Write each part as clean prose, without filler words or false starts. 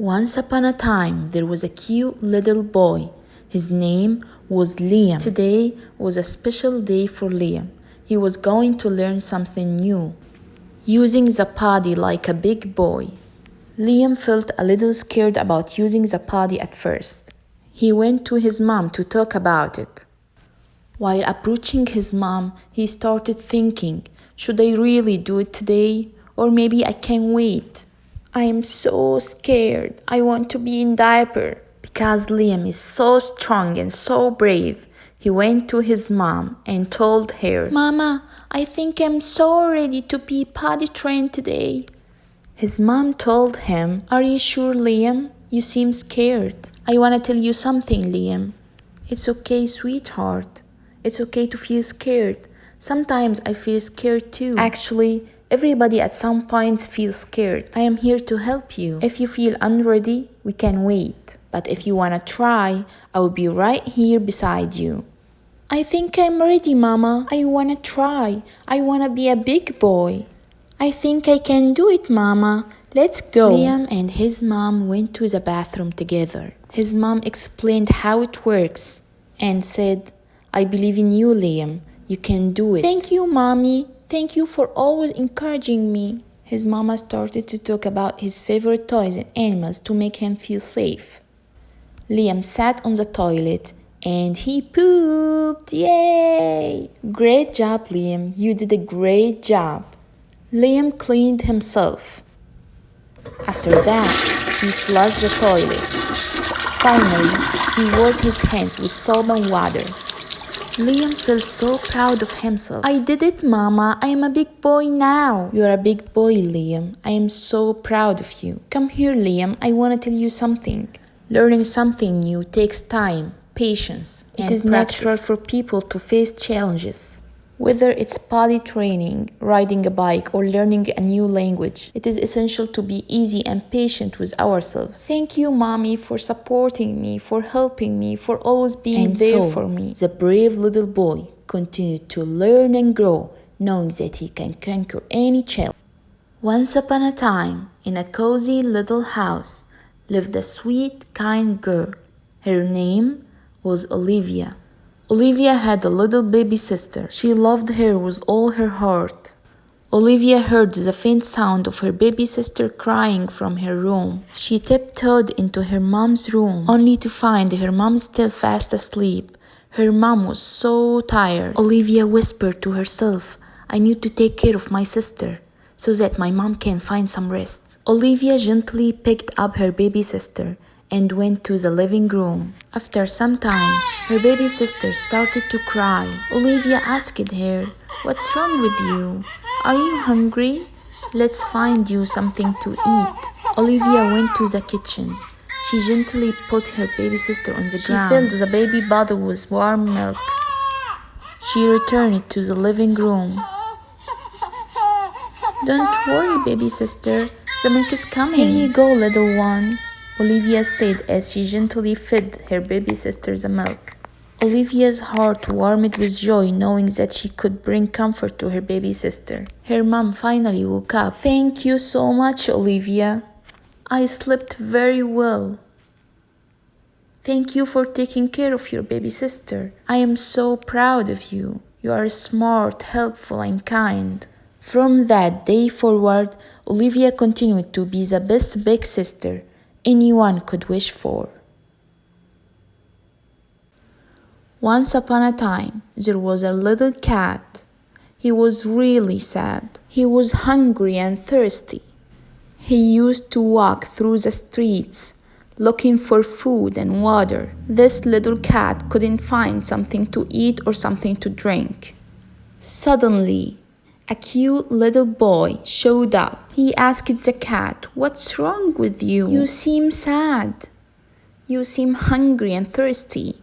Once upon a time, there was a cute little boy. His name was Liam. Today was a special day for Liam. He was going to learn something new, using the potty like a big boy. Liam felt a little scared about using the potty at first. He went to his mom to talk about it. While approaching his mom, he started thinking, should I really do it today? Or maybe I can wait. I am so scared. I want to be in diaper. Because Liam is so strong and so brave, he went to his mom and told her, Mama, I think I'm so ready to be potty trained today. His mom told him, Are you sure, Liam? You seem scared. I want to tell you something, Liam. It's okay, sweetheart. It's okay to feel scared. Sometimes I feel scared too. Actually, everybody at some point feels scared. I am here to help you. If you feel unready, we can wait. But if you want to try, I will be right here beside you. I think I'm ready, Mama. I want to try. I want to be a big boy. I think I can do it, Mama. Let's go. Liam and his mom went to the bathroom together. His mom explained how it works and said, I believe in you, Liam. You can do it. Thank you, Mommy. Thank you for always encouraging me. His mama started to talk about his favorite toys and animals to make him feel safe. Liam sat on the toilet and he pooped. Yay! Great job, Liam. You did a great job. Liam cleaned himself. After that, he flushed the toilet. Finally, he washed his hands with soap and water. Liam felt so proud of himself. I did it, Mama. I am a big boy now. You are a big boy, Liam. I am so proud of you. Come here, Liam. I want to tell you something. Learning something new takes time, patience, and practice. It is natural for people to face challenges. Whether it's potty training, riding a bike, or learning a new language, it is essential to be easy and patient with ourselves. Thank you, Mommy, for supporting me, for helping me, for always being there for me. The brave little boy continued to learn and grow, knowing that he can conquer any challenge. Once upon a time, in a cozy little house, lived a sweet, kind girl. Her name was Olivia. Olivia had a little baby sister. She loved her with all her heart. Olivia heard the faint sound of her baby sister crying from her room. She tiptoed into her mom's room, only to find her mom still fast asleep. Her mom was so tired. Olivia whispered to herself, I need to take care of my sister, so that my mom can find some rest. Olivia gently picked up her baby sister and went to the living room. After some time, her baby sister started to cry. Olivia asked her, What's wrong with you? Are you hungry? Let's find you something to eat. Olivia went to the kitchen. She gently put her baby sister on the ground. She filled the baby bottle with warm milk. She returned to the living room. Don't worry, baby sister. The milk is coming. Here you go, little one, Olivia said as she gently fed her baby sister the milk. Olivia's heart warmed with joy knowing that she could bring comfort to her baby sister. Her mom finally woke up. Thank you so much, Olivia. I slept very well. Thank you for taking care of your baby sister. I am so proud of you. You are smart, helpful, and kind. From that day forward, Olivia continued to be the best big sister anyone could wish for. Once upon a time, there was a little cat. He was really sad. He was hungry and thirsty. He used to walk through the streets looking for food and water. This little cat couldn't find something to eat or something to drink. Suddenly, a cute little boy showed up. He asked the cat, What's wrong with you? You seem sad. You seem hungry and thirsty.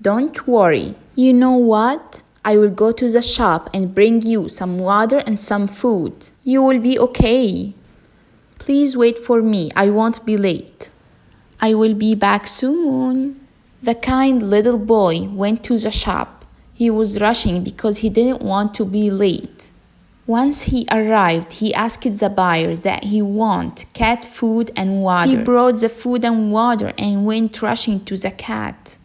Don't worry. You know what? I will go to the shop and bring you some water and some food. You will be okay. Please wait for me. I won't be late. I will be back soon. The kind little boy went to the shop. He was rushing because he didn't want to be late. Once he arrived, he asked the buyers that he want cat food and water. He brought the food and water and went rushing to the cat.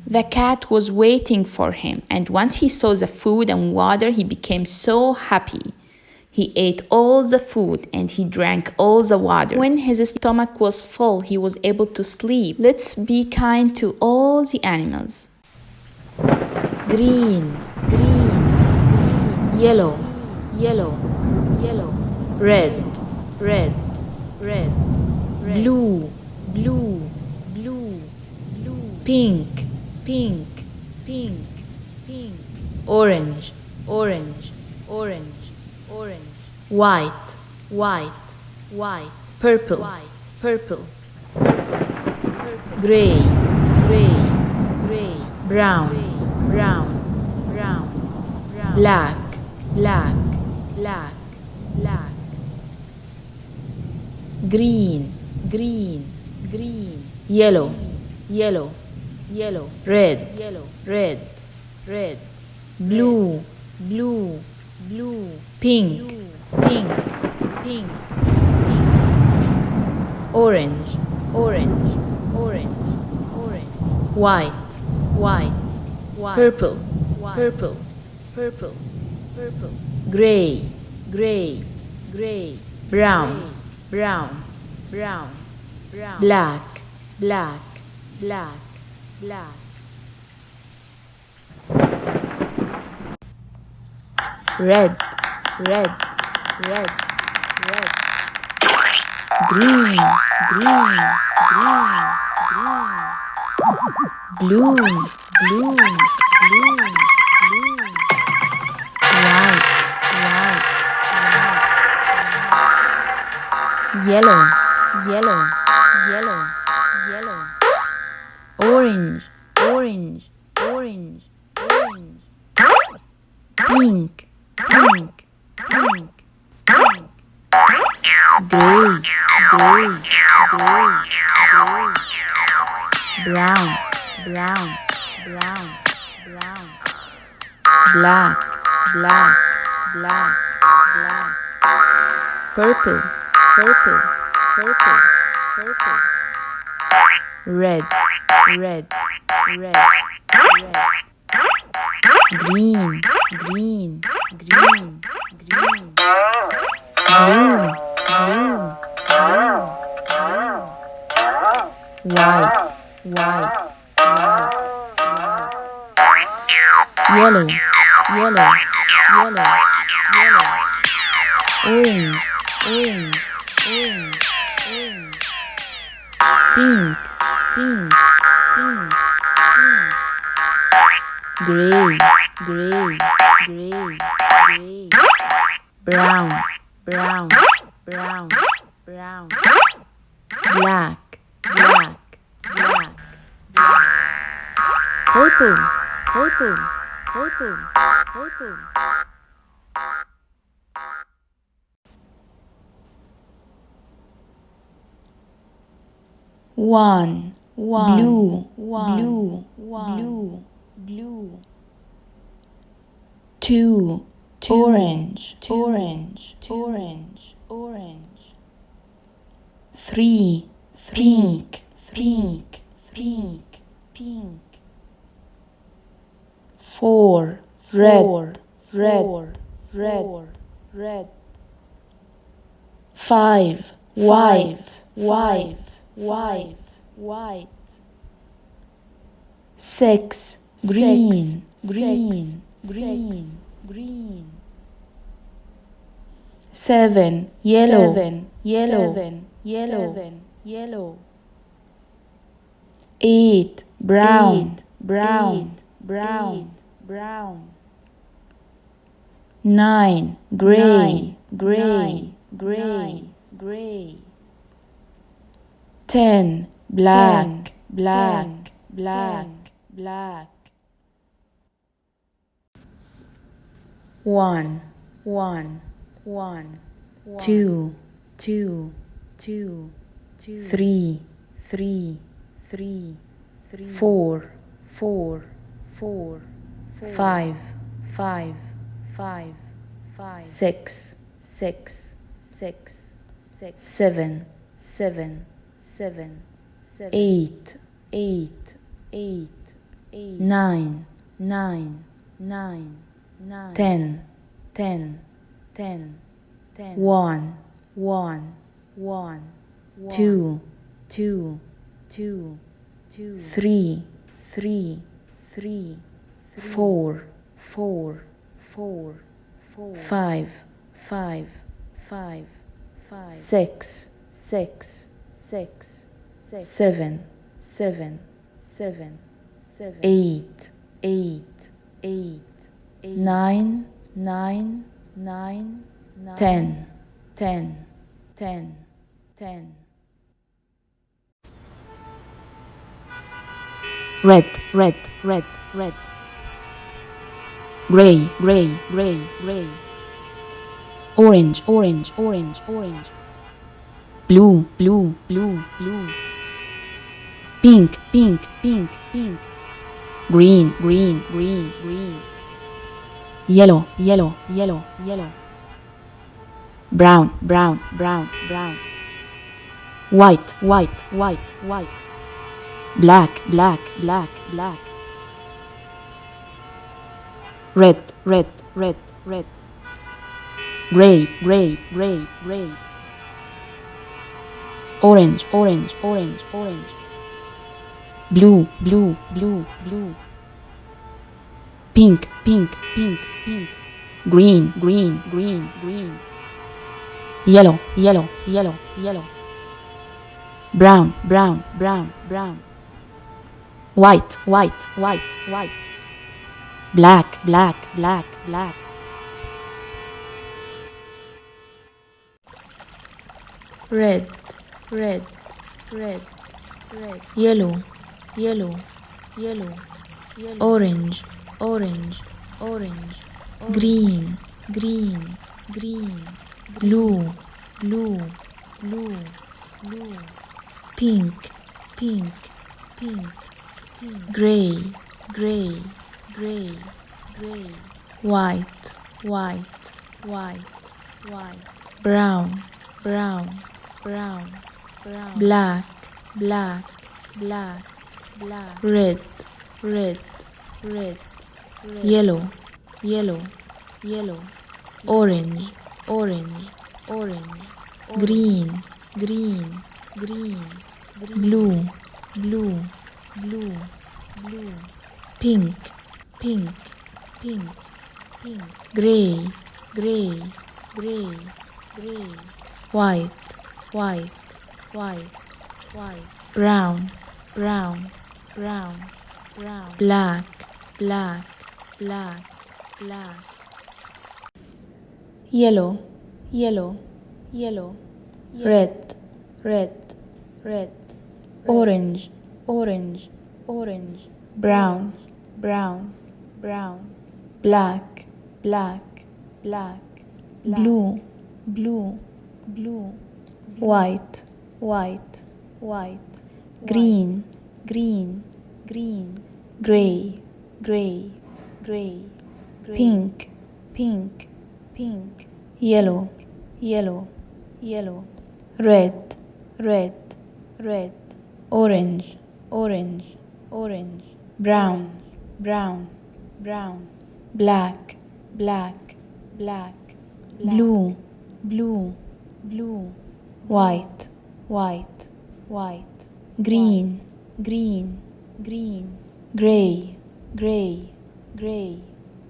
The cat was waiting for him, and once he saw the food and water, he became so happy. He ate all the food and he drank all the water. When his stomach was full, he was able to sleep. Let's be kind to all the animals. Green, green, green. Yellow, yellow, yellow. Red, red, red, red. Blue, blue, blue, blue. Pink, pink, pink, pink. Orange, orange, orange, orange. White, white, white. Purple, white, purple, purple, purple. Gray, gray, gray. Brown, gray, brown, brown, brown. Black, black, black, black. Green, green, green. Yellow, yellow, yellow. Red, yellow, red, red. Blue, blue, blue. Pink, pink, pink, pink. Orange, orange, orange, orange. White, white, white. Purple, white. Purple, purple, purple. Gray, gray, gray. Brown, brown, brown, brown. Black, black, black, black. Red, red, red, red. Green, green, green, green. Blue, blue, blue, blue. White, white, white. Yellow, yellow, yellow, yellow. Orange, orange, orange, orange. Pink, pink, pink, pink. Gray, gray, gray, gray. Brown, brown, brown, brown. Black, black, black, black. Purple, purple, purple, purple. Red, red, red, red. Green, green, green, green. Blue, blue, blue, blue. White, white, white, white. Yellow, yellow, yellow, yellow. Orange, orange, orange, orange. Pink, pink, pink, pink. Gray, gray, gray, gray. Brown, brown, brown, brown. Black, black, black, black. Purple, purple, purple, purple. One, blue, blue, blue, blue. Two, orange, orange, orange, orange. Three, pink, pink, pink, pink. Four, red, red, red, red. Five, white, white, white, white. Six, green, green, green, green. Seven, yellow, yellow, yellow, yellow. Eight, brown, brown, brown, brown. Nine, gray, gray, gray, gray. 10, black, black, black, black. 1, 1, 1, 2, 2, 2, 3, 3, 3, 4, 4, 4, 5, 5, 5. 6, 6, 6, 6, 7, 7, 7, 7, 8, 8, 8, 8, 9, 9, 9, 9, 10, 10, 10, 10, 1, 1, 1, 2, 2, 2, 2, 3, 3, 3, 4, 4, 4, 4, 5, 5, 5, 5, 6, 6, 6, 6, 7, 7, 7, 7, 8, 8, 8, 9, 9, 9, 10, 10, 10, 10. Red, red, red, red. Gray, gray, gray, gray. Orange, orange, orange, orange. Blue, blue, blue, blue. Pink, pink, pink, pink. Green, green, green, green. Yellow, yellow, yellow, yellow. Brown, brown, brown, brown. White, white, white, white. Black, black, black, black. Red, red, red, red. Gray, gray, gray, gray. Orange, orange, orange, orange. Blue, blue, blue, blue. Pink, pink, pink, pink. Green, green, green, green. Yellow, yellow, yellow, yellow. Brown, brown, brown, brown. White, white, white, white. Black, black, black, black. Red, red, red, red. Yellow, yellow, yellow, yellow. Orange, orange, orange, orange. Green, green, green. Blue, blue, blue, blue. Pink, pink, pink, pink. Gray, gray, gray, gray. White, white, white, white. Brown, brown, brown, brown. Black, black, black, black. Red, red, red, red. Yellow, yellow, yellow. Orange, orange, orange. Green, green, green, green. Blue, blue, blue, blue. Pink, pink, pink, pink. Gray, gray, gray, gray. White, white, white, white. Brown, brown, brown, brown. Black, black, black, black. Yellow, yellow, yellow. Red, red, red. Orange, orange, orange. Brown, brown, brown. Black, black, black. Blue, blue, blue. White, white, white. Green, green, green. Gray, gray, gray. Pink, pink, pink. Yellow, yellow, yellow. Red, red, red. Orange, orange, orange. Brown, brown, brown. Black, black, black. Blue, blue, blue. White, white, white. Green, green, green. Gray, gray, gray.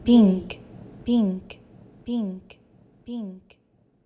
Pink, pink, pink, pink.